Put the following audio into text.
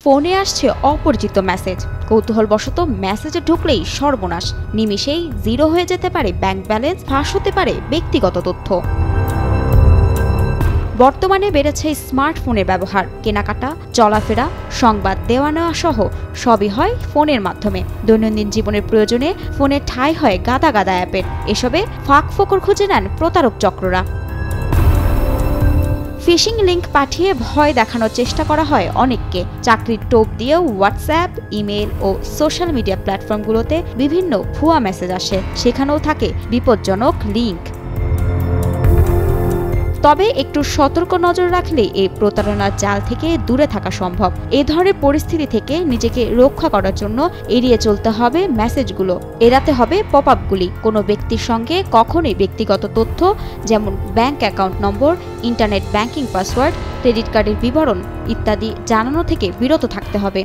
ফোনে আসছে অপরিচিত মেসেজ। কৌতূহলবশত মেসেজে ঢুকলেই সর্বনাশ। নিমিষেই জিরো হয়ে যেতে পারে ব্যাংক ব্যালেন্স, ফাঁস হতে পারে ব্যক্তিগত তথ্য। বর্তমানে বেড়েছে স্মার্টফোনের ব্যবহার। কেনাকাটা, চলাফেরা, সংবাদ দেওয়া নেওয়া সহ সবই হয় ফোনের মাধ্যমে। দৈনন্দিন জীবনের প্রয়োজনে ফোনে ঠাঁই হয় গাদা গাদা অ্যাপের। এসবে ফাঁক ফোকর খুঁজে নেন প্রতারক চক্ররা। ফিশিং লিংক পাঠিয়ে ভয় দেখানোর চেষ্টা করা হয় অনেককে। চাকরির টোপ দিয়েও হোয়াটসঅ্যাপ, ইমেল ও সোশ্যাল মিডিয়া প্ল্যাটফর্মগুলোতে বিভিন্ন ভুয়া মেসেজ আসে। সেখানেও থাকে বিপজ্জনক লিংক। তবে একটু সতর্ক নজর রাখলে এই প্রতারণার জাল থেকে দূরে থাকা সম্ভব। এ ধরনের পরিস্থিতি থেকে নিজেকে রক্ষা করার জন্য এড়িয়ে চলতে হবে মেসেজগুলো, এড়াতে হবে পপ আপগুলি। কোনো ব্যক্তির সঙ্গে কখনোই ব্যক্তিগত তথ্য যেমন bank account number, internet banking password, credit কার্ডের বিবরণ ইত্যাদি জানানো থেকে বিরত থাকতে হবে।